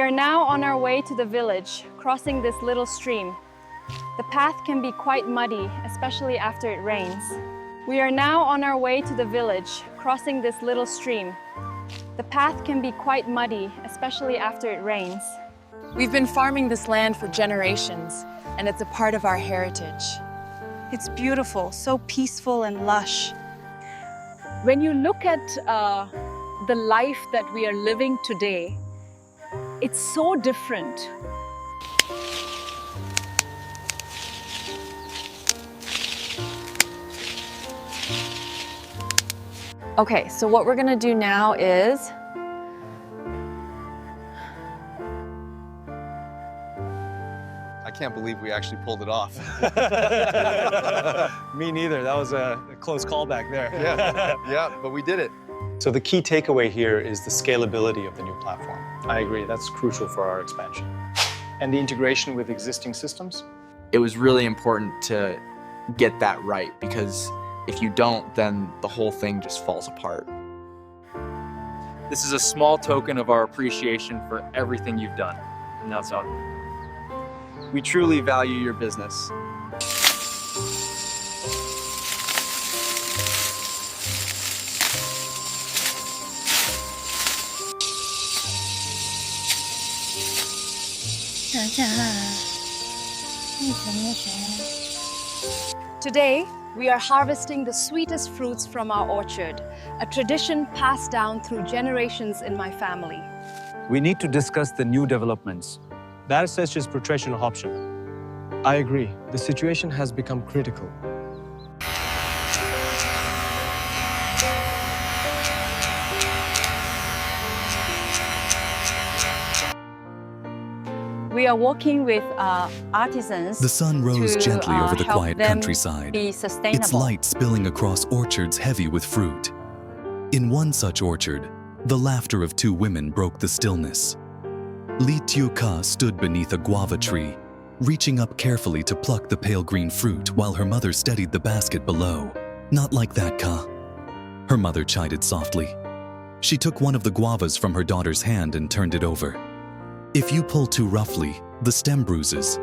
are now on our way to the village, crossing this little stream. The path can be quite muddy, especially after it rains. We are now on our way to the village, crossing this little stream. The path can be quite muddy, especially after it rains. We've been farming this land for generations, and it's a part of our heritage. It's beautiful, so peaceful and lush. When you look at the life that we are living today, it's so different. Okay, so what we're gonna do now is I can't believe we actually pulled it off. Me neither. That was a close call back there. Yeah, but we did it. So the key takeaway here is the scalability of the new platform. I agree, that's crucial for our expansion. And the integration with existing systems? It was really important to get that right, because if you don't, then the whole thing just falls apart. This is a small token of our appreciation for everything you've done. And that's all. We truly value your business. Today, we are harvesting the sweetest fruits from our orchard, a tradition passed down through generations in my family. We need to discuss the new developments. That assessed is professional option. I agree. The situation has become critical. We are working with artisans. The sun rose to, gently over the help quiet them countryside, be sustainable. its light spilling across orchards heavy with fruit. In one such orchard, the laughter of two women broke the stillness. Lytudiep stood beneath a guava tree, reaching up carefully to pluck the pale green fruit while her mother steadied the basket below. "Not like that, Ka," her mother chided softly. She took one of the guavas from her daughter's hand and turned it over. "If you pull too roughly, the stem bruises.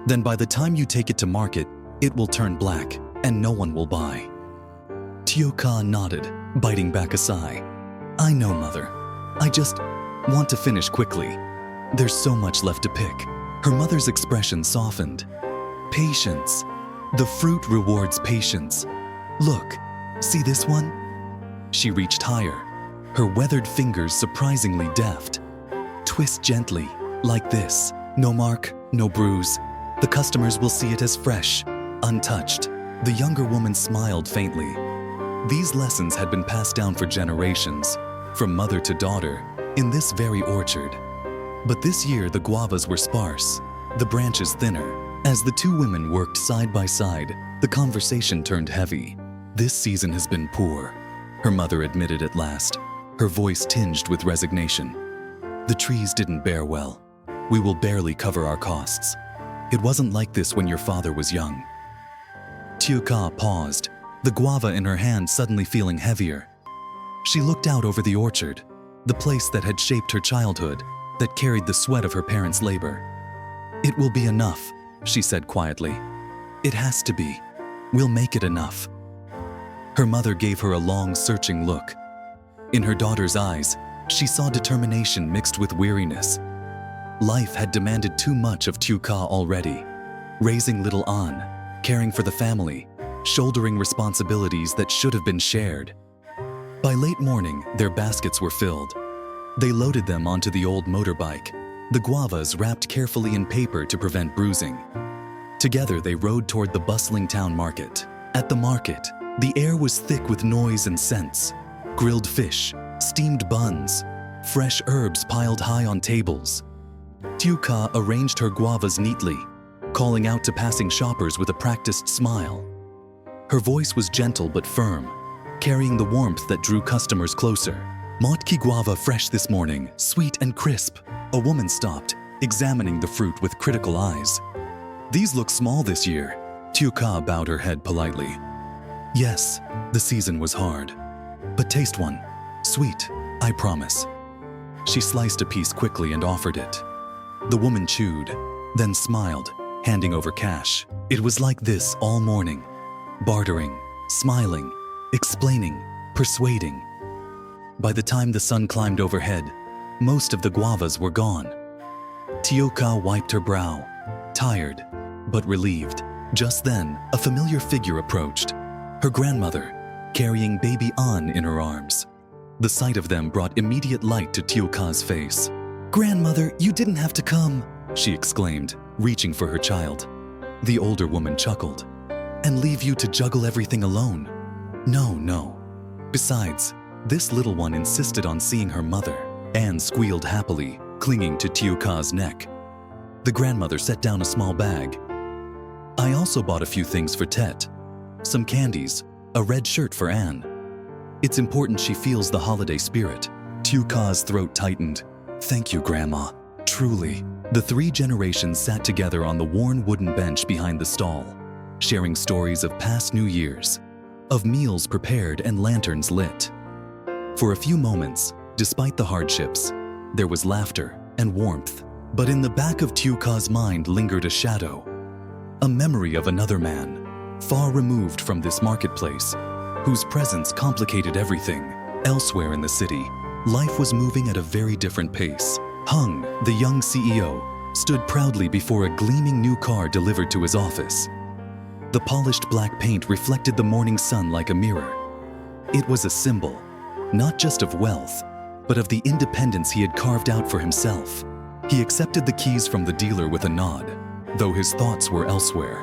Then by the time you take it to market, it will turn black and no one will buy." Tieu nodded, biting back a sigh. "I know, mother. I just want to finish quickly. There's so much left to pick." Her mother's expression softened. "Patience. The fruit rewards patience. Look, see this one?" She reached higher, her weathered fingers surprisingly deft. "Twist gently, like this. No mark, no bruise. The customers will see it as fresh, untouched." The younger woman smiled faintly. These lessons had been passed down for generations, from mother to daughter, in this very orchard. But this year the guavas were sparse, the branches thinner. As the two women worked side by side, the conversation turned heavy. "This season has been poor," her mother admitted at last, her voice tinged with resignation. "The trees didn't bear well. We will barely cover our costs. It wasn't like this when your father was young." Tieu paused, the guava in her hand suddenly feeling heavier. She looked out over the orchard, the place that had shaped her childhood, that carried the sweat of her parents' labor. "It will be enough," she said quietly. "It has to be. We'll make it enough." Her mother gave her a long, searching look. In her daughter's eyes, she saw determination mixed with weariness. Life had demanded too much of Tieu already, raising little An, caring for the family, shouldering responsibilities that should have been shared. By late morning, their baskets were filled. They loaded them onto the old motorbike, the guavas wrapped carefully in paper to prevent bruising. Together they rode toward the bustling town market. At the market, the air was thick with noise and scents. Grilled fish, steamed buns, fresh herbs piled high on tables. Tieu arranged her guavas neatly, calling out to passing shoppers with a practiced smile. Her voice was gentle but firm, carrying the warmth that drew customers closer. "Motki guava fresh this morning, sweet and crisp." A woman stopped, examining the fruit with critical eyes. "These look small this year." Tieu bowed her head politely. "Yes, the season was hard. But taste one. Sweet, I promise." She sliced a piece quickly and offered it. The woman chewed, then smiled, handing over cash. It was like this all morning. Bartering, smiling, explaining, persuading. By the time the sun climbed overhead, most of the guavas were gone. Tieu wiped her brow, tired, but relieved. Just then, a familiar figure approached. Her grandmother, carrying baby An in her arms. The sight of them brought immediate light to Tieu's face. "Grandmother, you didn't have to come," she exclaimed, reaching for her child. The older woman chuckled. "And leave you to juggle everything alone? No. Besides, this little one insisted on seeing her mother." Anne squealed happily, clinging to Tieu's neck. The grandmother set down a small bag. "I also bought a few things for Tet. Some candies, a red shirt for Anne. It's important she feels the holiday spirit." Tieu's throat tightened. "Thank you, Grandma. Truly." The three generations sat together on the worn wooden bench behind the stall, sharing stories of past New Years, of meals prepared and lanterns lit. For a few moments, despite the hardships, there was laughter and warmth. But in the back of Tieu's mind lingered a shadow, a memory of another man, far removed from this marketplace, whose presence complicated everything. Elsewhere in the city, life was moving at a very different pace. Hung, the young CEO, stood proudly before a gleaming new car delivered to his office. The polished black paint reflected the morning sun like a mirror. It was a symbol, not just of wealth, but of the independence he had carved out for himself. He accepted the keys from the dealer with a nod, though his thoughts were elsewhere.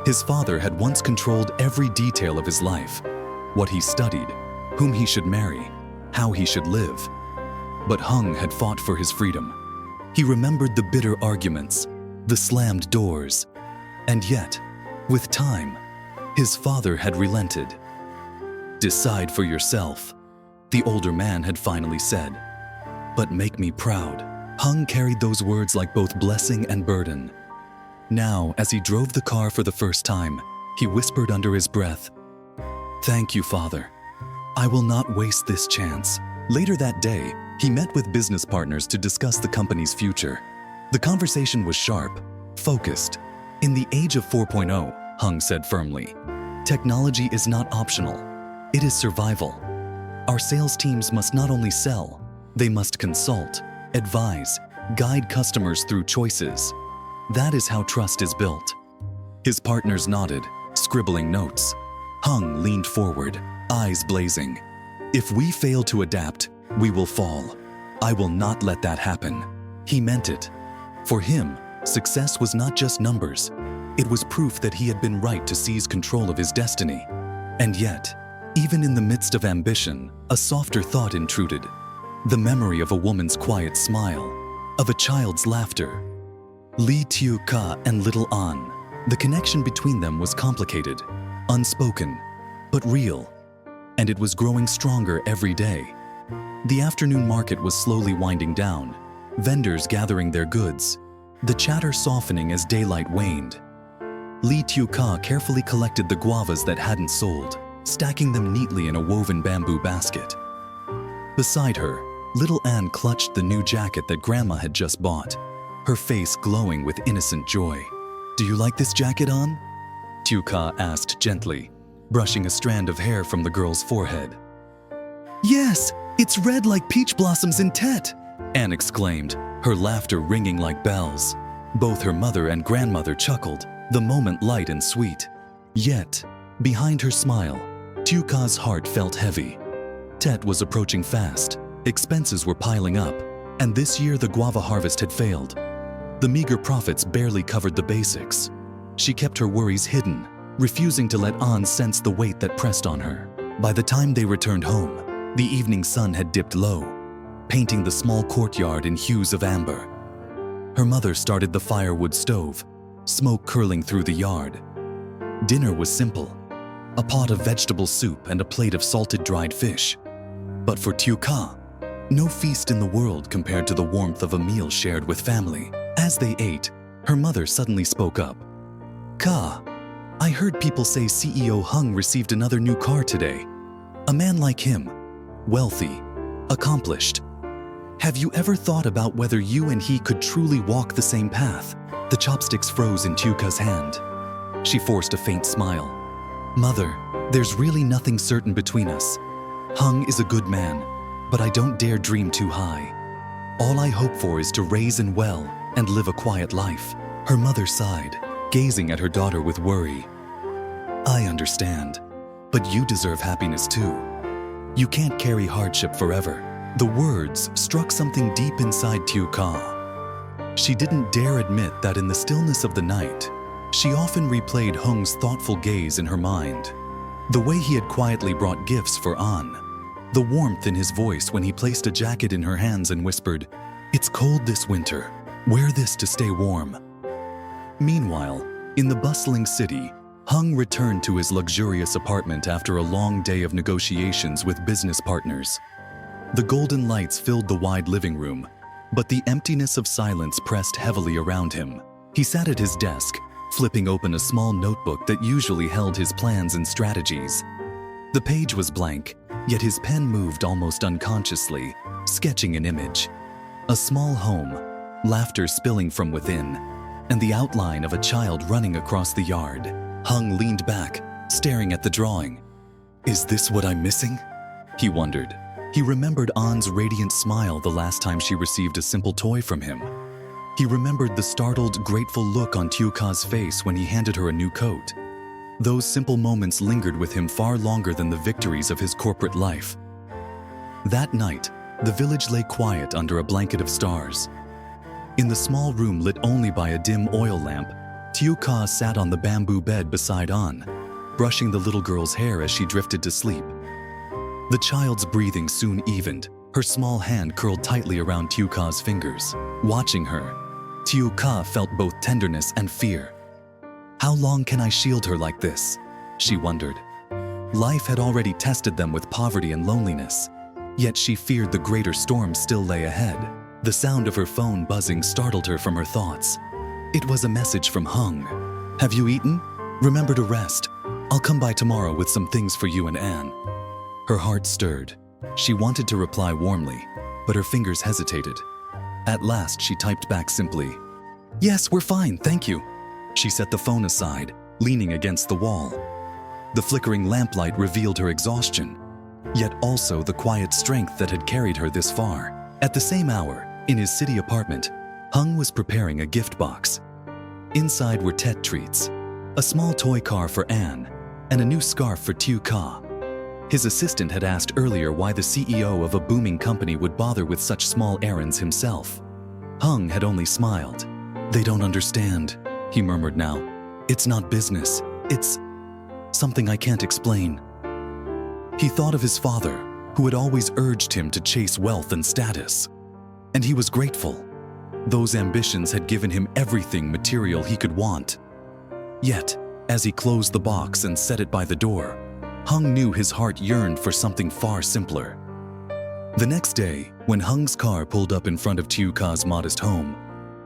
His father had once controlled every detail of his life, what he studied, whom he should marry, how he should live. But Hung had fought for his freedom. He remembered the bitter arguments, the slammed doors, and yet, with time, his father had relented. "Decide for yourself," the older man had finally said. "But make me proud." Hung carried those words like both blessing and burden. Now, as he drove the car for the first time, he whispered under his breath, "Thank you, Father. I will not waste this chance." Later that day, he met with business partners to discuss the company's future. The conversation was sharp, focused. "In the age of 4.0, Hung said firmly, "technology is not optional. It is survival. Our sales teams must not only sell, they must consult, advise, guide customers through choices. That is how trust is built." His partners nodded, scribbling notes. Hung leaned forward, eyes blazing. "If we fail to adapt, we will fall. I will not let that happen." He meant it. For him, success was not just numbers. It was proof that he had been right to seize control of his destiny. And yet, even in the midst of ambition, a softer thought intruded. The memory of a woman's quiet smile, of a child's laughter. Tieu and little An. The connection between them was complicated, unspoken, but real. And it was growing stronger every day. The afternoon market was slowly winding down, vendors gathering their goods, the chatter softening as daylight waned. Tieu carefully collected the guavas that hadn't sold, stacking them neatly in a woven bamboo basket. Beside her, little Anne clutched the new jacket that Grandma had just bought, her face glowing with innocent joy. "Do you like this jacket, Anne?" Tieu asked gently, brushing a strand of hair from the girl's forehead. "Yes, it's red like peach blossoms in Tet," Anne exclaimed, her laughter ringing like bells. Both her mother and grandmother chuckled, the moment light and sweet. Yet, behind her smile, Tieu's heart felt heavy. Tet was approaching fast, expenses were piling up, and this year the guava harvest had failed. The meager profits barely covered the basics. She kept her worries hidden, refusing to let Anne sense the weight that pressed on her. By the time they returned home, the evening sun had dipped low, painting the small courtyard in hues of amber. Her mother started the firewood stove, smoke curling through the yard. Dinner was simple, a pot of vegetable soup and a plate of salted dried fish. But for Tieu, no feast in the world compared to the warmth of a meal shared with family. As they ate, her mother suddenly spoke up. "Ka, I heard people say CEO Hung received another new car today. A man like him, wealthy, accomplished. Have you ever thought about whether you and he could truly walk the same path? The chopsticks froze in Tieuka's hand. She forced a faint smile. Mother, there's really nothing certain between us. Hung is a good man, but I don't dare dream too high. All I hope for is to raise and well and live a quiet life. Her mother sighed, gazing at her daughter with worry. I understand, but you deserve happiness too. You can't carry hardship forever. The words struck something deep inside Tieuka. She didn't dare admit that in the stillness of the night, she often replayed Hung's thoughtful gaze in her mind. The way he had quietly brought gifts for An. The warmth in his voice when he placed a jacket in her hands and whispered, "It's cold this winter. Wear this to stay warm." Meanwhile, in the bustling city, Hung returned to his luxurious apartment after a long day of negotiations with business partners. The golden lights filled the wide living room, but the emptiness of silence pressed heavily around him. He sat at his desk, flipping open a small notebook that usually held his plans and strategies. The page was blank, yet his pen moved almost unconsciously, sketching an image. A small home, laughter spilling from within, and the outline of a child running across the yard. Hung leaned back, staring at the drawing. Is this what I'm missing? He wondered. He remembered An's radiant smile the last time she received a simple toy from him. He remembered the startled, grateful look on Tieuka's face when he handed her a new coat. Those simple moments lingered with him far longer than the victories of his corporate life. That night, the village lay quiet under a blanket of stars. In the small room lit only by a dim oil lamp, Tieuka sat on the bamboo bed beside An, brushing the little girl's hair as she drifted to sleep. The child's breathing soon evened, her small hand curled tightly around Tieuka's fingers. Watching her, Tieuka felt both tenderness and fear. How long can I shield her like this? She wondered. Life had already tested them with poverty and loneliness, yet she feared the greater storm still lay ahead. The sound of her phone buzzing startled her from her thoughts. It was a message from Hung. Have you eaten? Remember to rest. I'll come by tomorrow with some things for you and An. Her heart stirred. She wanted to reply warmly, but her fingers hesitated. At last, she typed back simply, "Yes, we're fine, thank you." She set the phone aside, leaning against the wall. The flickering lamplight revealed her exhaustion, yet also the quiet strength that had carried her this far. At the same hour, in his city apartment, Hung was preparing a gift box. Inside were Tet treats, a small toy car for An, and a new scarf for Tieuka. His assistant had asked earlier why the CEO of a booming company would bother with such small errands himself. Hung had only smiled. "They don't understand," he murmured now. "It's not business. It's something I can't explain." He thought of his father, who had always urged him to chase wealth and status. And he was grateful. Those ambitions had given him everything material he could want. Yet, as he closed the box and set it by the door, Hung knew his heart yearned for something far simpler. The next day, when Hung's car pulled up in front of Tieuka's modest home,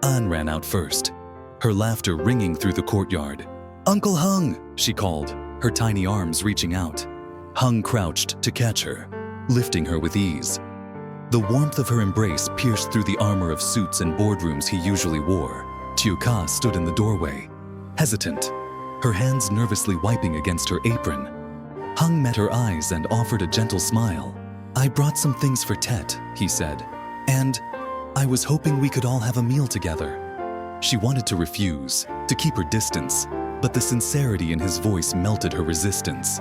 An ran out first, her laughter ringing through the courtyard. "Uncle Hung!" she called, her tiny arms reaching out. Hung crouched to catch her, lifting her with ease. The warmth of her embrace pierced through the armor of suits and boardrooms he usually wore. Tieuka stood in the doorway, hesitant, her hands nervously wiping against her apron. Hung met her eyes and offered a gentle smile. "I brought some things for Tet," he said, "and I was hoping we could all have a meal together." She wanted to refuse, to keep her distance, but the sincerity in his voice melted her resistance.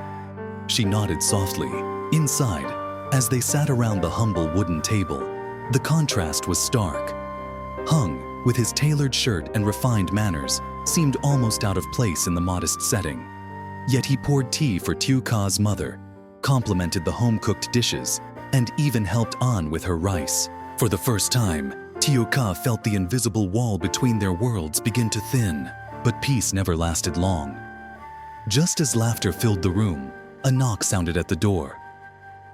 She nodded softly. Inside, as they sat around the humble wooden table, the contrast was stark. Hung, with his tailored shirt and refined manners, seemed almost out of place in the modest setting. Yet he poured tea for Tieuka's mother, complimented the home-cooked dishes, and even helped An with her rice. For the first time, Tieuka felt the invisible wall between their worlds begin to thin, but peace never lasted long. Just as laughter filled the room, a knock sounded at the door.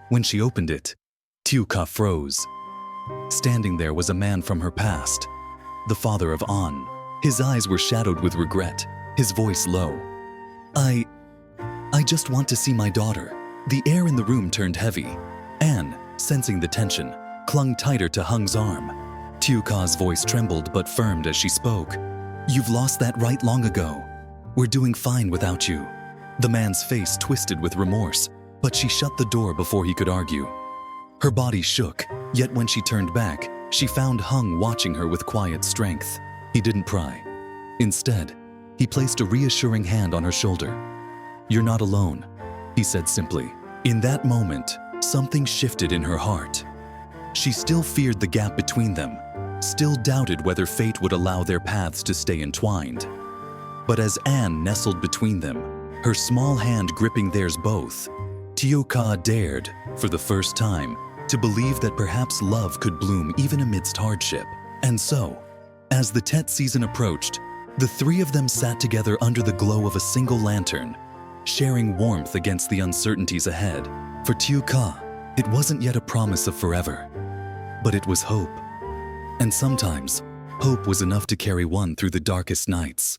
When she opened it, Tieuka froze. Standing there was a man from her past, the father of An. His eyes were shadowed with regret, his voice low. I just want to see my daughter." The air in the room turned heavy. An, sensing the tension, clung tighter to Hung's arm. Tieu Ka's voice trembled but firmed as she spoke. "You've lost that right long ago. We're doing fine without you." The man's face twisted with remorse, but she shut the door before he could argue. Her body shook, yet when she turned back, she found Hung watching her with quiet strength. He didn't pry. Instead, he placed a reassuring hand on her shoulder. "You're not alone," he said simply. In that moment, something shifted in her heart. She still feared the gap between them, still doubted whether fate would allow their paths to stay entwined. But as Anne nestled between them, her small hand gripping theirs both, Tieu Ka dared, for the first time, to believe that perhaps love could bloom even amidst hardship. And so, as the Tet season approached, the three of them sat together under the glow of a single lantern, sharing warmth against the uncertainties ahead. For Tieu Ka, it wasn't yet a promise of forever, but it was hope. And sometimes, hope was enough to carry one through the darkest nights.